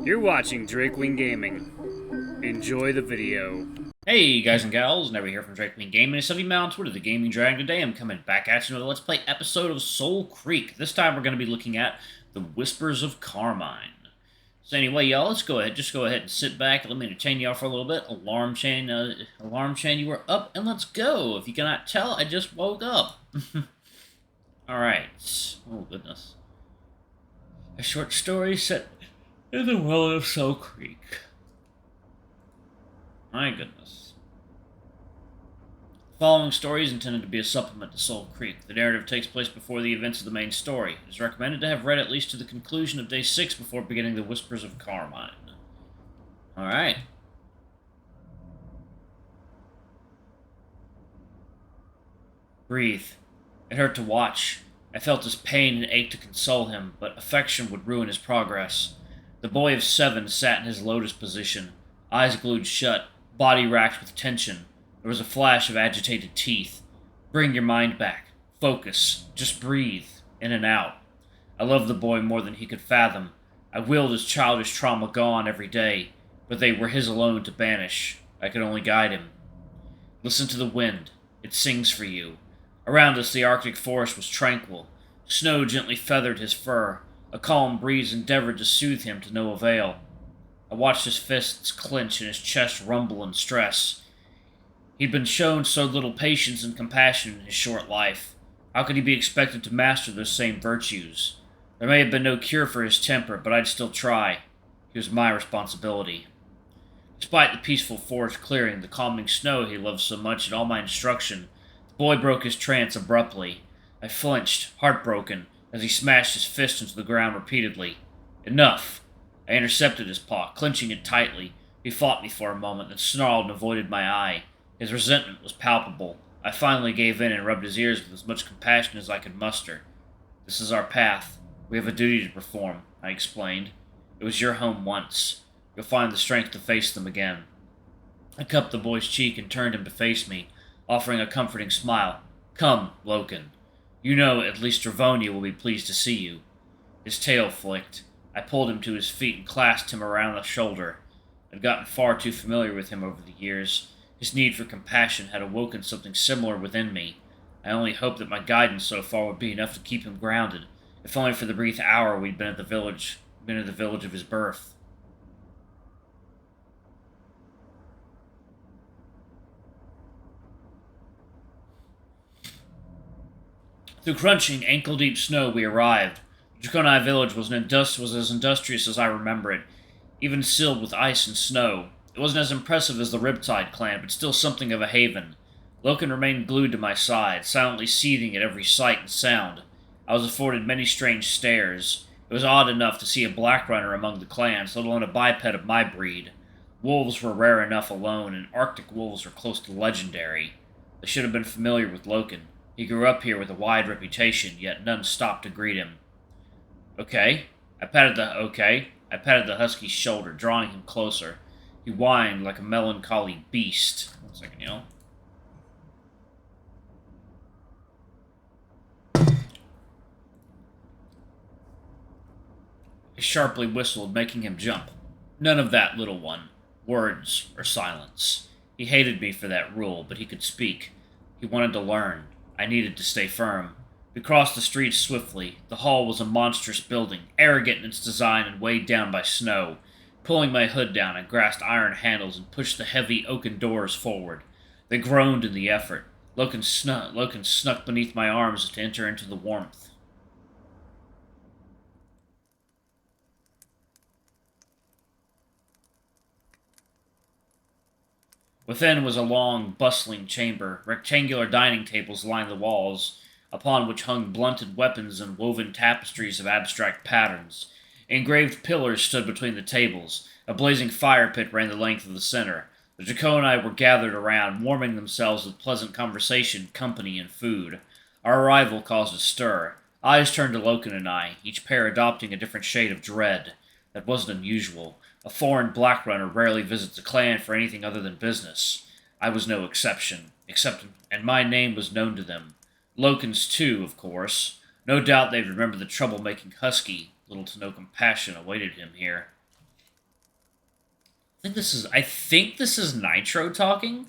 You're watching Drevonia Gaming. Enjoy the video. Hey guys and gals, Never here from Drevonia Gaming. It's Subby Mount, Twitter, the Gaming Dragon. Today I'm coming back at you with a Let's Play episode of Soulcreek. This time we're going to be looking at the Whispers of Carmine. So anyway, y'all, let's go ahead. Just go ahead and sit back. Let me entertain y'all for a little bit. Alarm chain, you are up, and let's go. If you cannot tell, I just woke up. Alright. Oh, goodness. A short story set in the well of Soulcreek. My goodness. The following story is intended to be a supplement to Soulcreek. The narrative takes place before the events of the main story. It is recommended to have read at least to the conclusion of Day 6 before beginning the Whispers of Carmine. Alright. Breathe. It hurt to watch. I felt his pain and ached to console him, but affection would ruin his progress. The boy of 7 sat in his lotus position, eyes glued shut, body racked with tension. There was a flash of agitated teeth. Bring your mind back. Focus. Just breathe. In and out. I loved the boy more than he could fathom. I willed his childish trauma gone every day, but they were his alone to banish. I could only guide him. Listen to the wind. It sings for you. Around us the Arctic forest was tranquil. Snow gently feathered his fur. A calm breeze endeavored to soothe him to no avail. I watched his fists clench and his chest rumble in stress. He'd been shown so little patience and compassion in his short life. How could he be expected to master those same virtues? There may have been no cure for his temper, but I'd still try. He was my responsibility. Despite the peaceful forest clearing, the calming snow he loved so much, and all my instruction, the boy broke his trance abruptly. I flinched, heartbroken, as he smashed his fist into the ground repeatedly. Enough! I intercepted his paw, clenching it tightly. He fought me for a moment, then snarled and avoided my eye. His resentment was palpable. I finally gave in and rubbed his ears with as much compassion as I could muster. This is our path. We have a duty to perform, I explained. It was your home once. You'll find the strength to face them again. I cupped the boy's cheek and turned him to face me, offering a comforting smile. Come, Loken. You know at least Drevonia will be pleased to see you. His tail flicked. I pulled him to his feet and clasped him around the shoulder. I'd gotten far too familiar with him over the years. His need for compassion had awoken something similar within me. I only hoped that my guidance so far would be enough to keep him grounded, if only for the brief hour we'd been at the village of his birth. Through crunching, ankle-deep snow we arrived. The Draconi village was as industrious as I remember it, even sealed with ice and snow. It wasn't as impressive as the Riptide clan, but still something of a haven. Loken remained glued to my side, silently seething at every sight and sound. I was afforded many strange stares. It was odd enough to see a black runner among the clans, let alone a biped of my breed. Wolves were rare enough alone, and Arctic wolves were close to legendary. They should have been familiar with Loken. He grew up here with a wide reputation, yet none stopped to greet him. Okay. I patted the husky's shoulder, drawing him closer. He whined like a melancholy beast. 1 second, y'all. I sharply whistled, making him jump. None of that, little one. Words or silence. He hated me for that rule, but he could speak. He wanted to learn. I needed to stay firm. We crossed the streets swiftly. The hall was a monstrous building, arrogant in its design and weighed down by snow. Pulling my hood down, I grasped iron handles and pushed the heavy oaken doors forward. They groaned in the effort. Loken snuck beneath my arms to enter into the warmth. Within was a long, bustling chamber. Rectangular dining tables lined the walls, upon which hung blunted weapons and woven tapestries of abstract patterns. Engraved pillars stood between the tables. A blazing fire pit ran the length of the center. The Draconi were gathered around, warming themselves with pleasant conversation, company, and food. Our arrival caused a stir. Eyes turned to Loken and I, each pair adopting a different shade of dread. That wasn't unusual. A foreign black runner rarely visits a clan for anything other than business. I was no exception, and my name was known to them. Loken's too, of course. No doubt they'd remember the trouble-making husky. Little to no compassion awaited him here. I think this is Nitro talking.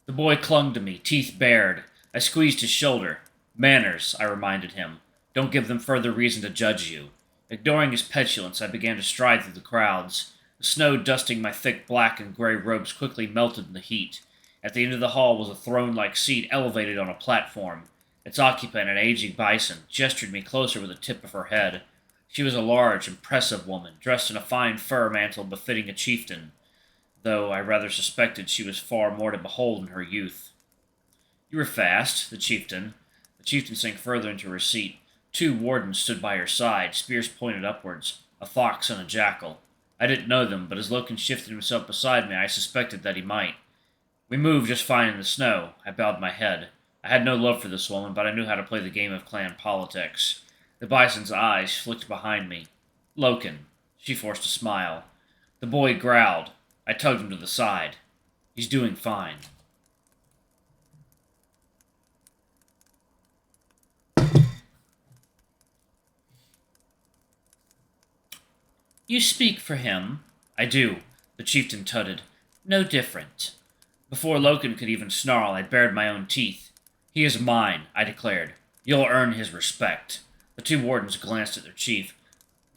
The boy clung to me, teeth bared. I squeezed his shoulder. Manners, I reminded him. Don't give them further reason to judge you. Ignoring his petulance, I began to stride through the crowds. The snow dusting my thick black and gray robes quickly melted in the heat. At the end of the hall was a throne-like seat elevated on a platform. Its occupant, an aging bison, gestured me closer with the tip of her head. She was a large, impressive woman, dressed in a fine fur mantle befitting a chieftain, though I rather suspected she was far more to behold in her youth. You were fast, the chieftain. The chieftain sank further into her seat. 2 wardens stood by her side, spears pointed upwards, a fox and a jackal. I didn't know them, but as Loken shifted himself beside me, I suspected that he might. We moved just fine in the snow. I bowed my head. I had no love for this woman, but I knew how to play the game of clan politics. The bison's eyes flicked behind me. Loken. She forced a smile. The boy growled. I tugged him to the side. He's doing fine. You speak for him. I do, the chieftain tutted. No different. Before Loken could even snarl, I bared my own teeth. He is mine, I declared. You'll earn his respect. The 2 wardens glanced at their chief.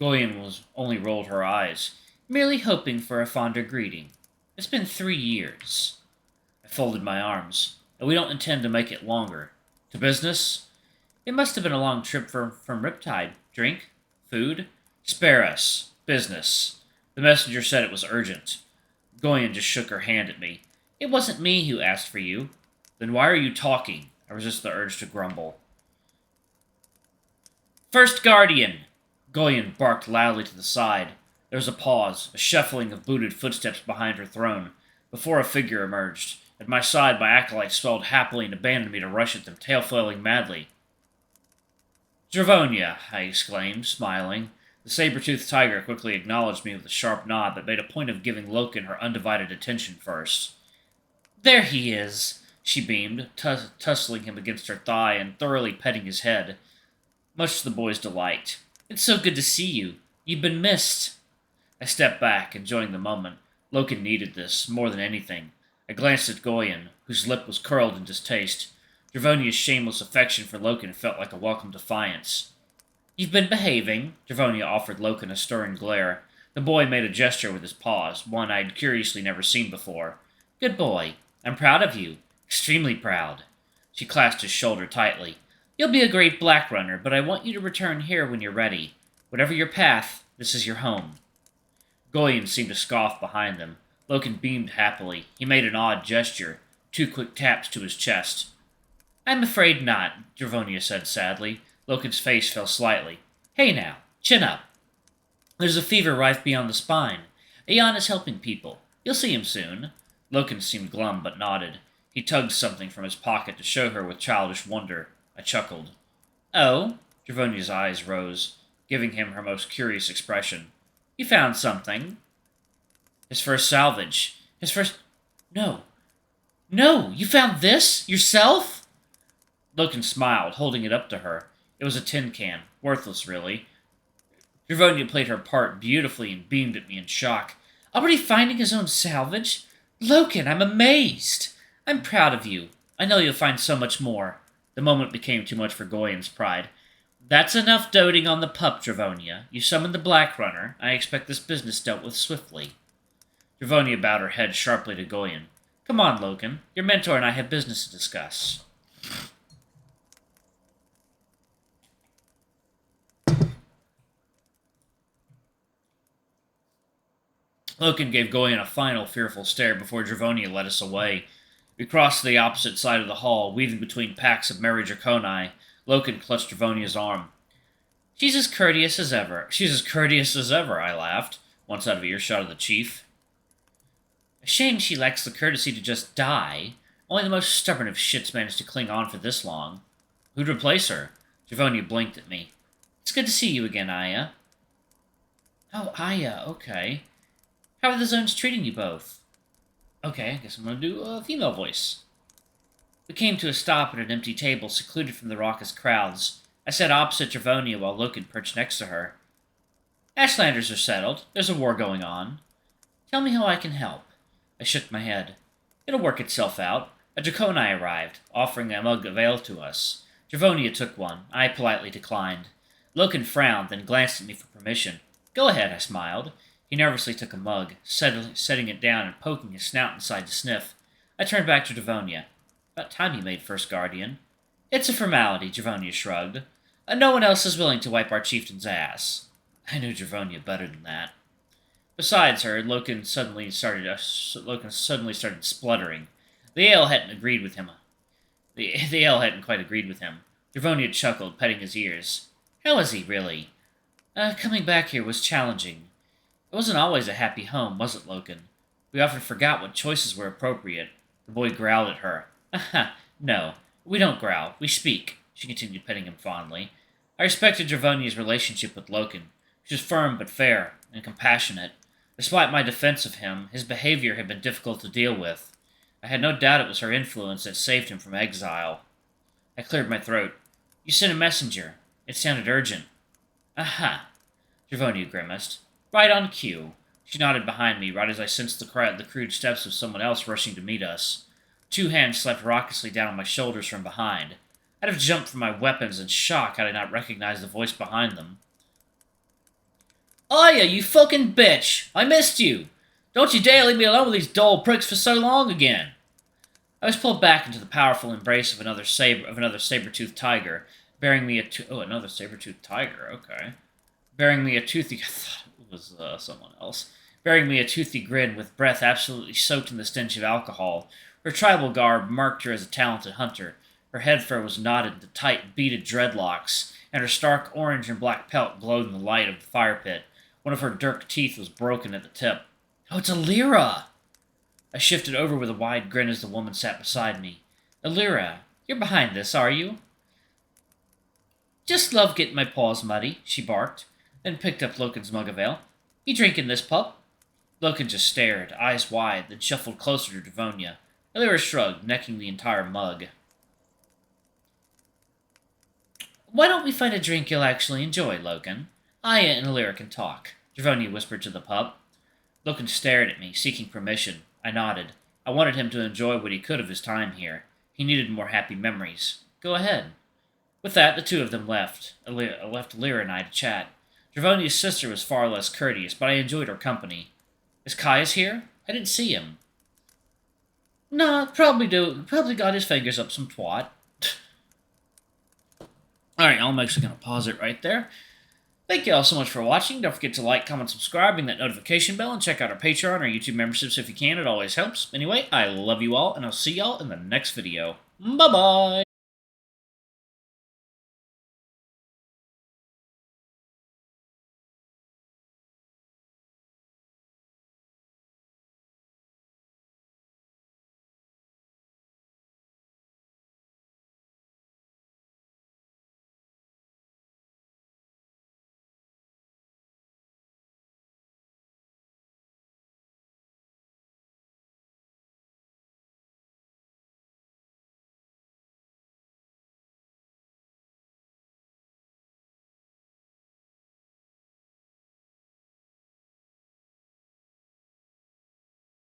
Goyen only rolled her eyes, merely hoping for a fonder greeting. It's been 3 years. I folded my arms. And we don't intend to make it longer. To business? It must have been a long trip from Riptide. Drink? Food? Spare us. Business. The messenger said it was urgent. Goyen just shook her hand at me. It wasn't me who asked for you. Then why are you talking? I resist the urge to grumble. First Guardian! Goyen barked loudly to the side. There was a pause, a shuffling of booted footsteps behind her throne, before a figure emerged. At my side, my acolytes swelled happily and abandoned me to rush at them, tail-flailing madly. Drevonia, I exclaimed, smiling. The saber-toothed tiger quickly acknowledged me with a sharp nod, but made a point of giving Loken her undivided attention first. There he is, she beamed, tussling him against her thigh and thoroughly petting his head, much to the boy's delight. It's so good to see you. You've been missed. I stepped back, enjoying the moment. Loken needed this, more than anything. I glanced at Goyen, whose lip was curled in distaste. Drevonia's shameless affection for Loken felt like a welcome defiance. You've been behaving, Drevonia offered Loken a stern glare. The boy made a gesture with his paws, one I'd curiously never seen before. Good boy. I'm proud of you. Extremely proud. She clasped his shoulder tightly. You'll be a great black runner, but I want you to return here when you're ready. Whatever your path, this is your home. Goyen seemed to scoff behind them. Loken beamed happily. He made an odd gesture, 2 quick taps to his chest. I'm afraid not, Drevonia said sadly. Loken's face fell slightly. Hey now, chin up. There's a fever rife beyond the spine. Aeon is helping people. You'll see him soon. Loken seemed glum, but nodded. He tugged something from his pocket to show her with childish wonder. I chuckled. Oh? Drevonia's eyes rose, giving him her most curious expression. You found something. His first salvage. His first... No. No! You found this? Yourself? Loken smiled, holding it up to her. It was a tin can. Worthless, really. Drevonia played her part beautifully and beamed at me in shock. Already finding his own salvage? Loken, I'm amazed! I'm proud of you. I know you'll find so much more. The moment became too much for Goyen's pride. That's enough doting on the pup, Drevonia. You summoned the Black Runner. I expect this business dealt with swiftly. Drevonia bowed her head sharply to Goyen. Come on, Loken. Your mentor and I have business to discuss. Loken gave Goyen a final fearful stare before Drevonia led us away. We crossed to the opposite side of the hall, weaving between packs of merry Draconi. Loken clutched Drevonia's arm. She's as courteous as ever. She's as courteous as ever, I laughed, once out of earshot of the chief. A shame she lacks the courtesy to just die. Only the most stubborn of shits managed to cling on for this long. Who'd replace her? Drevonia blinked at me. It's good to see you again, Aya. Oh, Aya, okay. How are the zones treating you both? Okay, I guess I'm going to do a female voice. We came to a stop at an empty table secluded from the raucous crowds. I sat opposite Drevonia while Loken perched next to her. Ashlanders are settled. There's a war going on. Tell me how I can help. I shook my head. It'll work itself out. A Draconi arrived, offering a mug of ale to us. Drevonia took one. I politely declined. Loken frowned, then glanced at me for permission. Go ahead, I smiled. He nervously took a mug, setting it down and poking his snout inside to sniff. I turned back to Drevonia. About time you made first guardian. It's a formality, Drevonia shrugged. No one else is willing to wipe our chieftain's ass. I knew Drevonia better than that. Besides her, Loken suddenly started spluttering. The ale hadn't agreed with him. The ale hadn't quite agreed with him. Drevonia chuckled, petting his ears. How is he, really? Coming back here was challenging. It wasn't always a happy home, was it, Loken? We often forgot what choices were appropriate. The boy growled at her. Aha, no, we don't growl, we speak, she continued, petting him fondly. I respected Dravonia's relationship with Loken. She was firm but fair, and compassionate. Despite my defense of him, his behavior had been difficult to deal with. I had no doubt it was her influence that saved him from exile. I cleared my throat. You sent a messenger. It sounded urgent. Aha, Drevonia grimaced. Right on cue. She nodded behind me, right as I sensed the crude steps of someone else rushing to meet us. 2 hands slapped raucously down on my shoulders from behind. I'd have jumped from my weapons in shock had I not recognized the voice behind them. Aya, you fucking bitch! I missed you! Don't you dare leave me alone with these dull pricks for so long again! I was pulled back into the powerful embrace of another saber-toothed tiger, bearing me another saber-toothed tiger, okay. Bearing me a toothy... I thought it was someone else. Bearing me a toothy grin with breath absolutely soaked in the stench of alcohol. Her tribal garb marked her as a talented hunter. Her head fur was knotted into tight, beaded dreadlocks, and her stark orange and black pelt glowed in the light of the fire pit. One of her dirk teeth was broken at the tip. Oh, it's Aleera! I shifted over with a wide grin as the woman sat beside me. Aleera, you're behind this, are you? Just love getting my paws muddy, she barked, then picked up Loken's mug of ale. You drinking this, pup? Loken just stared, eyes wide, then shuffled closer to Drevonia. Aleera shrugged, necking the entire mug. Why don't we find a drink you'll actually enjoy, Loken? Aya and Aleera can talk, Drevonia whispered to the pup. Loken stared at me, seeking permission. I nodded. I wanted him to enjoy what he could of his time here. He needed more happy memories. Go ahead. With that, the two of them left. Aleera and I to chat. Dravonia's sister was far less courteous, but I enjoyed her company. Is Caius here? I didn't see him. Nah, probably got his fingers up some twat. Alright, I'm actually going to pause it right there. Thank you all so much for watching. Don't forget to like, comment, subscribe, ring that notification bell, and check out our Patreon or YouTube memberships if you can. It always helps. Anyway, I love you all, and I'll see y'all in the next video. Bye-bye!